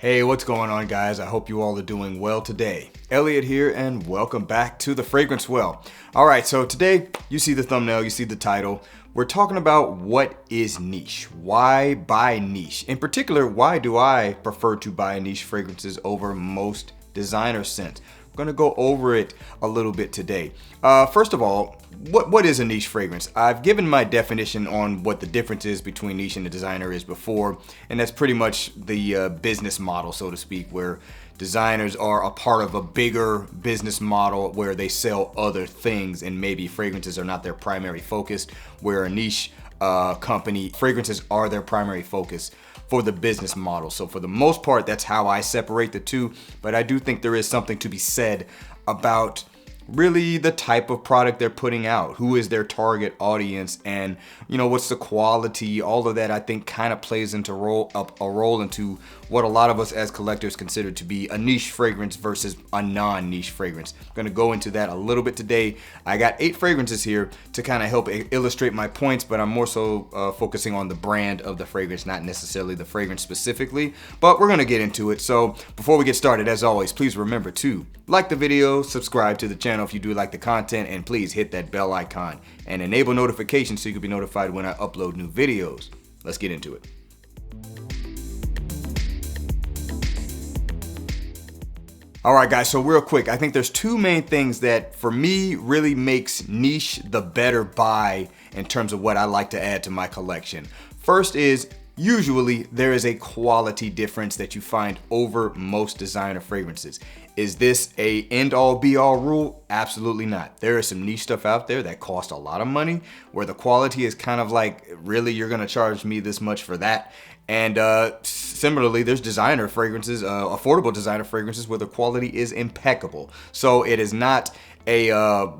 Hey, what's going on, guys? I hope you all are doing well today. Elliot here, and welcome back to The Fragrance Well. All right, so today you see the thumbnail, you see the title. We're talking about what is niche. Why buy niche? In particular, why do I prefer to buy niche fragrances over most designer scents? I'm gonna go over it a little bit today. First of all, what is a niche fragrance? I've given my definition on what the difference is between niche and the designer is before, and that's pretty much the business model, so to speak, where designers are a part of a bigger business model where they sell other things and maybe fragrances are not their primary focus, where a niche company, fragrances are their primary focus for the business model. So for the most part, that's how I separate the two, but I do think there is something to be said about really the type of product they're putting out, who is their target audience, and what's the quality. All of that I think kind of plays into a role into what a lot of us as collectors consider to be a niche fragrance versus a non-niche fragrance. I'm going to go into that a little bit today. I got 8 fragrances here to kind of help illustrate my points, but I'm more so focusing on the brand of the fragrance, not necessarily the fragrance specifically, but we're going to get into it. So before we get started, as always, please remember to like the video, subscribe to the channel if you do like the content, and please hit that bell icon and enable notifications so you can be notified when I upload new videos. Let's get into it. All right, guys, so real quick, I think there's 2 main things that for me really makes niche the better buy in terms of what I like to add to my collection. First is usually there is a quality difference that you find over most designer fragrances. Is this a end-all be-all rule? Absolutely not. There is some niche stuff out there that cost a lot of money where the quality is kind of like, really, you're gonna charge me this much for that? And similarly, there's designer fragrances, affordable designer fragrances where the quality is impeccable. So it is not a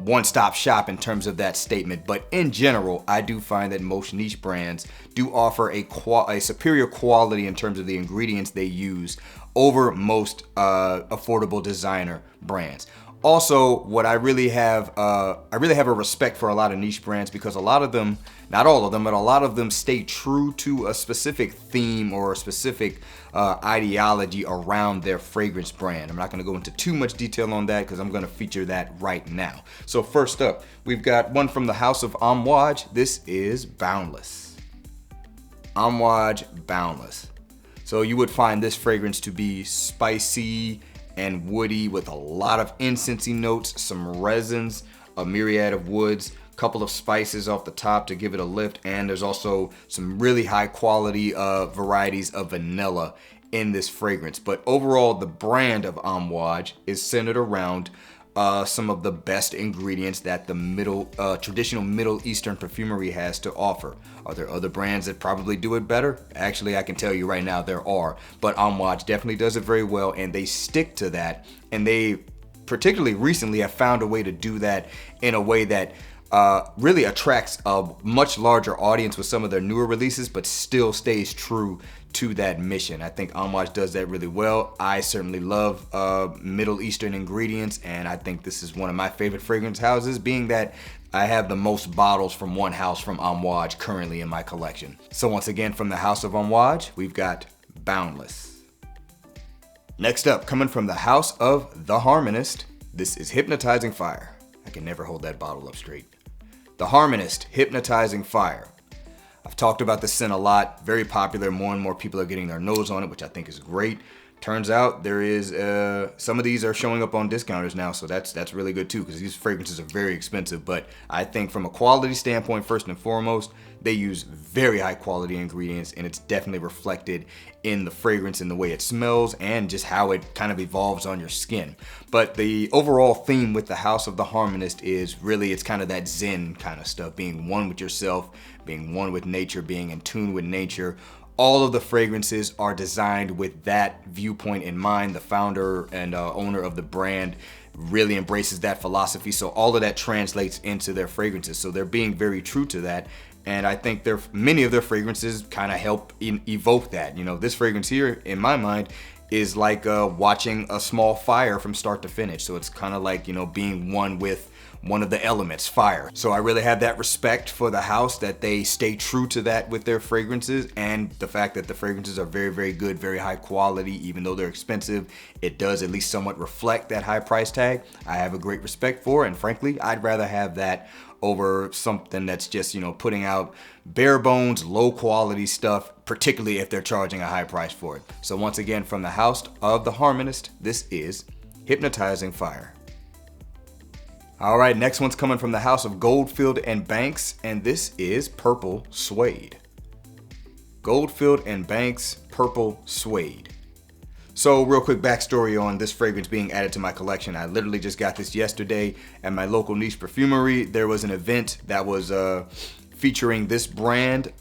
one-stop shop in terms of that statement, but in general, I do find that most niche brands do offer a superior quality in terms of the ingredients they use over most affordable designer brands. Also, what I really have a respect for a lot of niche brands because a lot of them, not all of them, but a lot of them stay true to a specific theme or a specific ideology around their fragrance brand. I'm not going to go into too much detail on that because I'm going to feature that right now. So first up, we've got one from the House of Ombre. This is Boundless. Ombre Boundless. So you would find this fragrance to be spicy and woody with a lot of incensey notes, some resins, a myriad of woods, a couple of spices off the top to give it a lift, and there's also some really high quality varieties of vanilla in this fragrance. But overall, the brand of Ombre is centered around some of the best ingredients that the traditional Middle Eastern perfumery has to offer. Are there other brands that probably do it better? Actually, I can tell you right now there are, but Ombre definitely does it very well, and they stick to that, and they particularly recently have found a way to do that in a way that really attracts a much larger audience with some of their newer releases, but still stays true to that mission. I think Ombre does that really well. I certainly love Middle Eastern ingredients, and I think this is one of my favorite fragrance houses, being that I have the most bottles from one house from Ombre currently in my collection. So once again, from the House of Ombre, we've got Boundless. Next up, coming from the House of the Harmonist, this is Hypnotizing Fire. I can never hold that bottle up straight. The Harmonist, Hypnotizing Fire. I've talked about this scent a lot, very popular, more and more people are getting their nose on it, which I think is great. Turns out there is, some of these are showing up on discounters now, so that's really good too, because these fragrances are very expensive, but I think from a quality standpoint, first and foremost, they use very high quality ingredients, and it's definitely reflected in the fragrance and the way it smells and just how it kind of evolves on your skin. But the overall theme with the House of the Harmonist is really, it's kind of that Zen kind of stuff, being one with yourself, being one with nature, being in tune with nature. All of the fragrances are designed with that viewpoint in mind. The founder and owner of the brand really embraces that philosophy, so all of that translates into their fragrances. So they're being very true to that, and I think many of their fragrances kind of help evoke that. This fragrance here, in my mind, is like watching a small fire from start to finish. So it's kind of like being one with one of the elements, fire. So I really have that respect for the house that they stay true to that with their fragrances, and the fact that the fragrances are very, very good, very high quality. Even though they're expensive, it does at least somewhat reflect that high price tag. I have a great respect for, and frankly, I'd rather have that over something that's just, putting out bare bones, low quality stuff, particularly if they're charging a high price for it. So once again, from the house of the Harmonist, this is Hypnotizing Fire. All right, next one's coming from the house of Goldfield and Banks, and this is Purple Suede. Goldfield and Banks Purple Suede. So real quick backstory on this fragrance being added to my collection. I literally just got this yesterday at my local niche perfumery. There was an event that was featuring this brand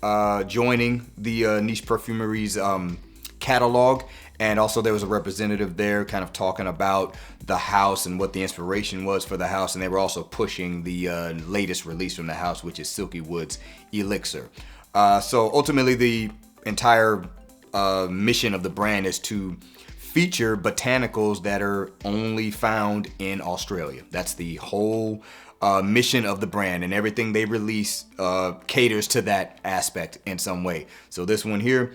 joining the niche perfumery's catalog. And also there was a representative there kind of talking about the house and what the inspiration was for the house. And they were also pushing the latest release from the house, which is Silky Woods Elixir. So ultimately the entire mission of the brand is to feature botanicals that are only found in Australia. That's the whole mission of the brand, and everything they release caters to that aspect in some way. So this one here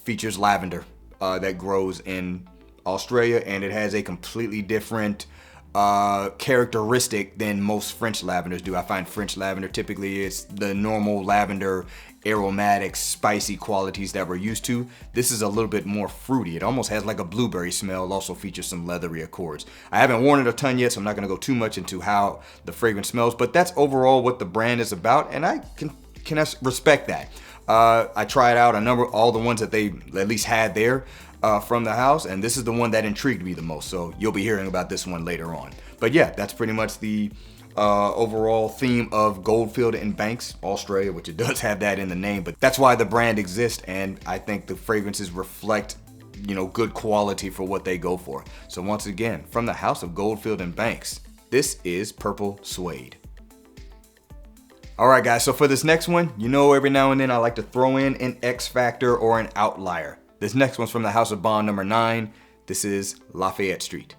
features lavender that grows in Australia, and it has a completely different characteristic than most French lavenders do. I find French lavender typically is the normal lavender aromatic, spicy qualities that we're used to. This is a little bit more fruity. It almost has like a blueberry smell. It also features some leathery accords. I haven't worn it a ton yet, so I'm not going to go too much into how the fragrance smells, but that's overall what the brand is about, and I can respect that. I tried out all the ones that they at least had there from the house, and this is the one that intrigued me the most, so you'll be hearing about this one later on. But yeah, that's pretty much the overall theme of Goldfield and Banks Australia, which it does have that in the name, but that's why the brand exists, and I think the fragrances reflect good quality for what they go for. So once again, from the house of Goldfield and Banks, this is Purple Suede. All right guys, so for this next one, every now and then I like to throw in an X factor or an outlier. This next one's from the house of Bond number 9. This is Lafayette Street.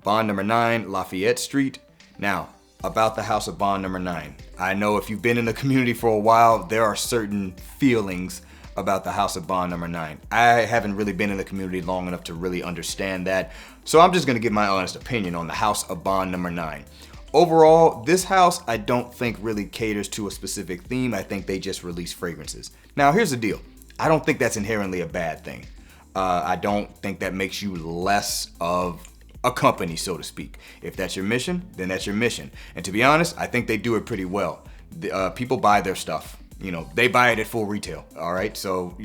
Bond number 9, Lafayette Street. Now, about the house of Bond number 9. I know if you've been in the community for a while, there are certain feelings about the house of Bond number 9. I haven't really been in the community long enough to really understand that. So I'm just gonna give my honest opinion on the house of Bond number 9. Overall, this house I don't think really caters to a specific theme. I think they just release fragrances. Now here's the deal. I don't think that's inherently a bad thing. I don't think that makes you less of a company, so to speak. If that's your mission, then that's your mission. And to be honest, I think they do it pretty well. People buy their stuff. They buy it at full retail, all right? So,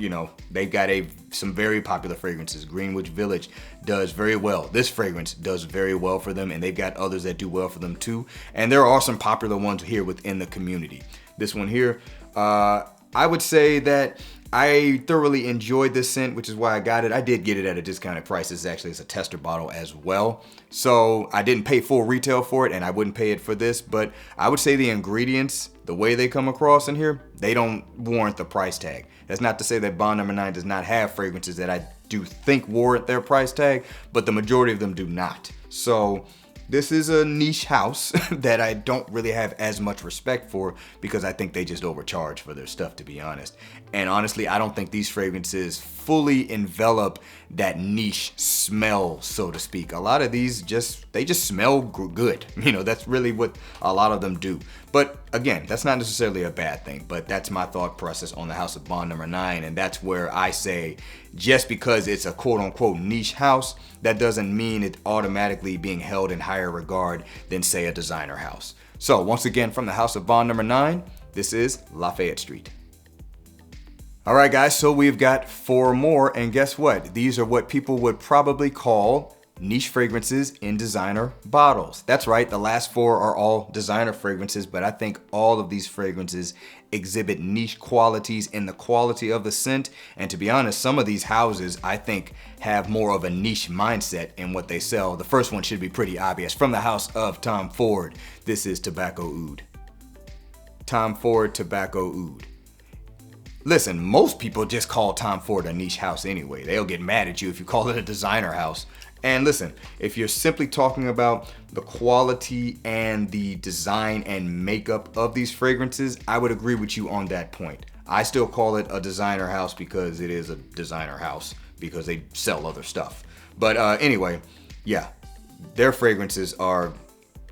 they've got some very popular fragrances. Greenwich Village does very well. This fragrance does very well for them, and they've got others that do well for them too. And there are some popular ones here within the community. This one here, I would say that I thoroughly enjoyed this scent, which is why I got it. I did get it at a discounted price. This actually is a tester bottle as well. So I didn't pay full retail for it, and I wouldn't pay it for this, but I would say the ingredients, the way they come across in here, they don't warrant the price tag. That's not to say that Bond number 9 does not have fragrances that I do think warrant their price tag, but the majority of them do not. So this is a niche house that I don't really have as much respect for because I think they just overcharge for their stuff, to be honest. And honestly, I don't think these fragrances fully envelop that niche smell, so to speak. A lot of these they just smell good. That's really what a lot of them do. But again, that's not necessarily a bad thing, but that's my thought process on the house of Bond number 9. And that's where I say, just because it's a quote unquote niche house, that doesn't mean it automatically being held in higher regard than say a designer house. So once again, from the house of Bond number 9, this is Lafayette Street. All right guys, so we've got 4 more, and guess what? These are what people would probably call niche fragrances in designer bottles. That's right, the last 4 are all designer fragrances, but I think all of these fragrances exhibit niche qualities in the quality of the scent. And to be honest, some of these houses I think have more of a niche mindset in what they sell. The first one should be pretty obvious. From the house of Tom Ford, this is Tobacco Oud. Tom Ford Tobacco Oud. Listen, most people just call Tom Ford a niche house anyway. They'll get mad at you if you call it a designer house. And listen, if you're simply talking about the quality and the design and makeup of these fragrances, I would agree with you on that point. I still call it a designer house because it is a designer house because they sell other stuff. But anyway, yeah, their fragrances are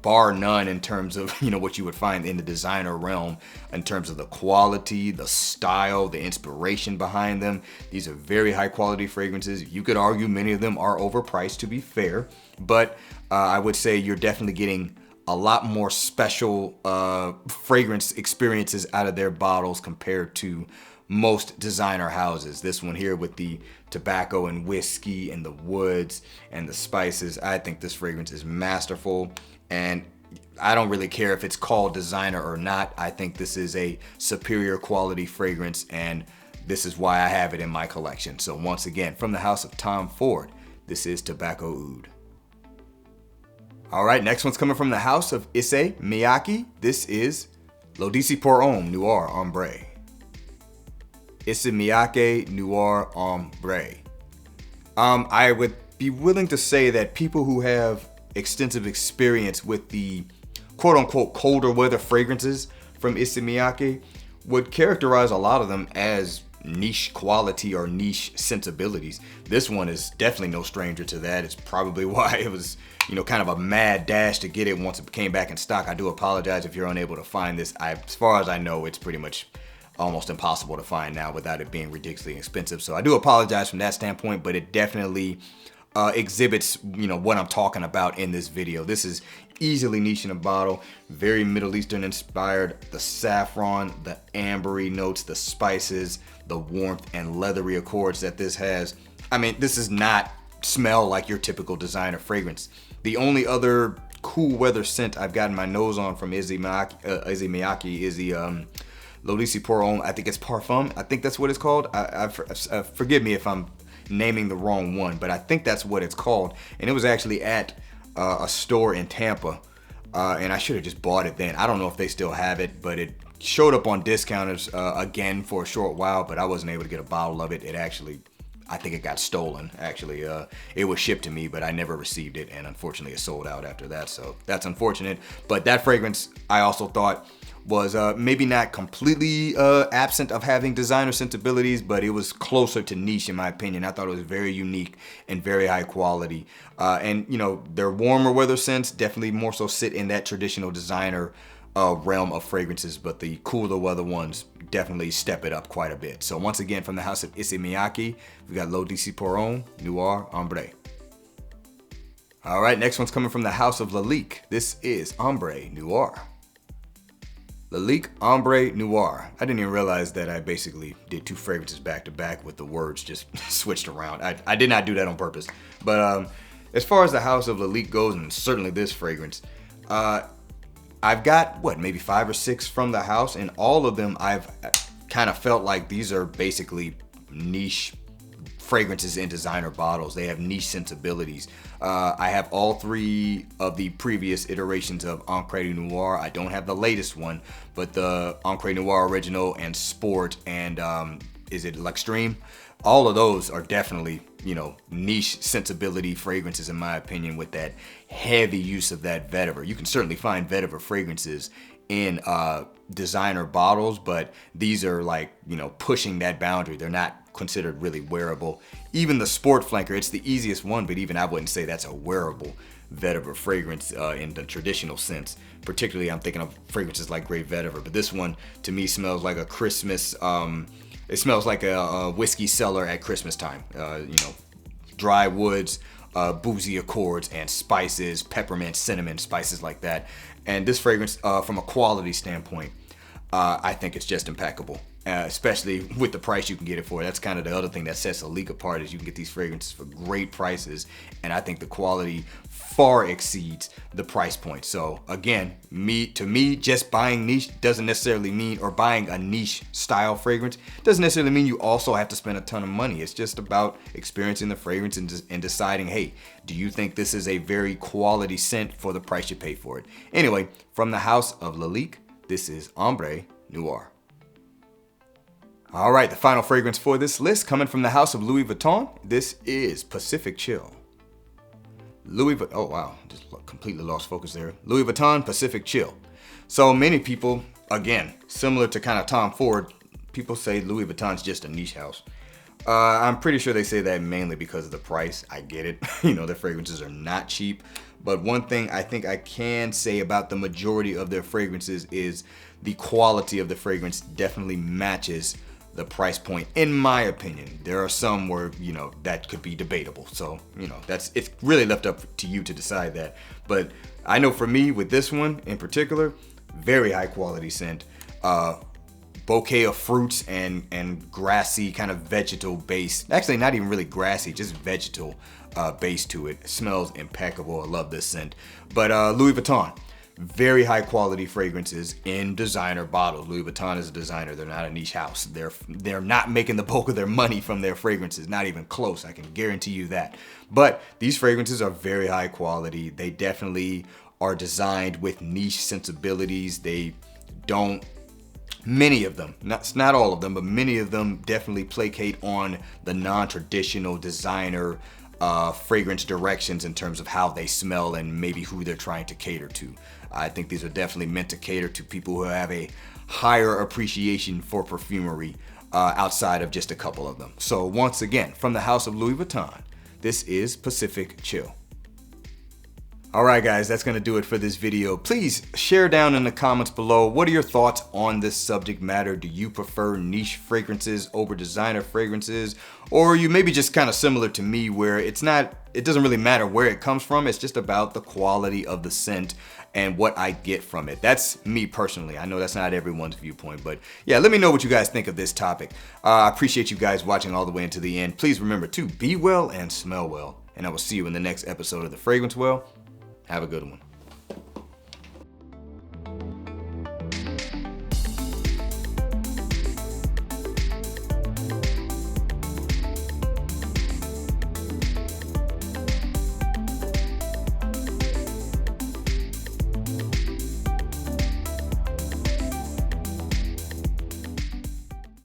bar none in terms of, what you would find in the designer realm in terms of the quality, the style, the inspiration behind them. These are very high quality fragrances. You could argue many of them are overpriced, to be fair, but I would say you're definitely getting a lot more special fragrance experiences out of their bottles compared to most designer houses. This one here with the tobacco and whiskey and the woods and the spices, I think this fragrance is masterful. And I don't really care if it's called designer or not. I think this is a superior quality fragrance, and this is why I have it in my collection. So once again, from the house of Tom Ford, this is Tobacco Oud. All right, next one's coming from the house of Issey Miyake. This is L'Odyssée pour Homme Noir Ambre. Issey Miyake Noir Ambre. I would be willing to say that people who have extensive experience with the quote-unquote colder weather fragrances from Issey Miyake would characterize a lot of them as niche quality or niche sensibilities. This one is definitely no stranger to that. It's probably why it was, kind of a mad dash to get it once it came back in stock. I do apologize if you're unable to find this. As far as I know, it's pretty much almost impossible to find now without it being ridiculously expensive. So I do apologize from that standpoint, but it definitely exhibits, what I'm talking about in this video. This is easily niche in a bottle, very Middle Eastern inspired. The saffron, the ambery notes, the spices, the warmth and leathery accords that this has. I mean, this does not smell like your typical designer fragrance. The only other cool weather scent I've gotten my nose on from Issey Miyake is the L'Odyssée pour Homme. I think it's Parfum. I think that's what it's called. Forgive me if I'm naming the wrong one, but I think that's what it's called. And it was actually at a store in Tampa, and I should have just bought it then. I don't know if they still have it, but it showed up on discounters again for a short while, but I wasn't able to get a bottle of it. I think it got stolen, actually. It was shipped to me, but I never received it, and unfortunately it sold out after that, so that's unfortunate. But that fragrance, I also thought, was maybe not completely absent of having designer sensibilities, but it was closer to niche in my opinion. I thought it was very unique and very high quality. And their warmer weather scents definitely more so sit in that traditional designer realm of fragrances, but the cooler weather ones definitely step it up quite a bit. So once again, from the house of Issey Miyake, we got L'Odyssée pour Homme Noir Ambre. All right, next one's coming from the house of Lalique. This is Ombre Noire. Lalique Ombre Noire. I didn't even realize that I basically did two fragrances back to back with the words just switched around. I did not do that on purpose. But as far as the house of Lalique goes, and certainly this fragrance, I've got, maybe 5 or 6 from the house, and all of them I've kind of felt like these are basically niche fragrances in designer bottles. They have niche sensibilities. I have all 3 of the previous iterations of Encre Noir. I don't have the latest one, but the Encre Noir Original and Sport and is it L'Extreme? All of those are definitely, niche sensibility fragrances in my opinion, with that heavy use of that vetiver. You can certainly find vetiver fragrances in designer bottles, but these are like, pushing that boundary. They're not considered really wearable. Even the Sport Flanker, it's the easiest one, but even I wouldn't say that's a wearable vetiver fragrance in the traditional sense. Particularly, I'm thinking of fragrances like Great Vetiver, but this one to me smells like a Christmas. It smells like a whiskey cellar at Christmas time. Dry woods, boozy accords, and spices, peppermint, cinnamon, spices like that. And this fragrance, from a quality standpoint, I think it's just impeccable. Especially with the price you can get it for. That's kind of the other thing that sets Lalique apart, is you can get these fragrances for great prices, and I think the quality far exceeds the price point. So again, to me, just buying niche doesn't necessarily mean, or buying a niche style fragrance doesn't necessarily mean you also have to spend a ton of money. It's just about experiencing the fragrance and deciding, hey, do you think this is a very quality scent for the price you pay for it? Anyway, from the house of Lalique, this is Ombre Noire. All right, the final fragrance for this list, coming from the house of Louis Vuitton, this is Pacific Chill. Oh wow, just completely lost focus there. Louis Vuitton Pacific Chill. So many people, again, similar to kind of Tom Ford, people say Louis Vuitton's just a niche house. I'm pretty sure they say that mainly because of the price. I get it. Their fragrances are not cheap. But one thing I think I can say about the majority of their fragrances is the quality of the fragrance definitely matches the price point, in my opinion. There are some where, that could be debatable. So, it's really left up to you to decide that. But I know for me, with this one in particular, very high quality scent. Bouquet of fruits and grassy kind of vegetal base. Actually, not even really grassy, just vegetal base to it. It smells impeccable. I love this scent. But Louis Vuitton, very high quality fragrances in designer bottles. Louis Vuitton is a designer. They're not a niche house. They're not making the bulk of their money from their fragrances. Not even close. I can guarantee you that. But these fragrances are very high quality. They definitely are designed with niche sensibilities. Many of them, not all of them, but many of them definitely placate on the non-traditional designer fragrance directions in terms of how they smell and maybe who they're trying to cater to. I think these are definitely meant to cater to people who have a higher appreciation for perfumery outside of just a couple of them. So once again, from the house of Louis Vuitton, this is Pacific Chill. Alright guys, that's going to do it for this video. Please share down in the comments below, what are your thoughts on this subject matter? Do you prefer niche fragrances over designer fragrances? Or are you maybe just kind of similar to me where it doesn't really matter where it comes from, it's just about the quality of the scent and what I get from it. That's me personally. I know that's not everyone's viewpoint, but yeah, let me know what you guys think of this topic. I appreciate you guys watching all the way into the end. Please remember to be well and smell well. And I will see you in the next episode of The Fragrance Well. Have a good one.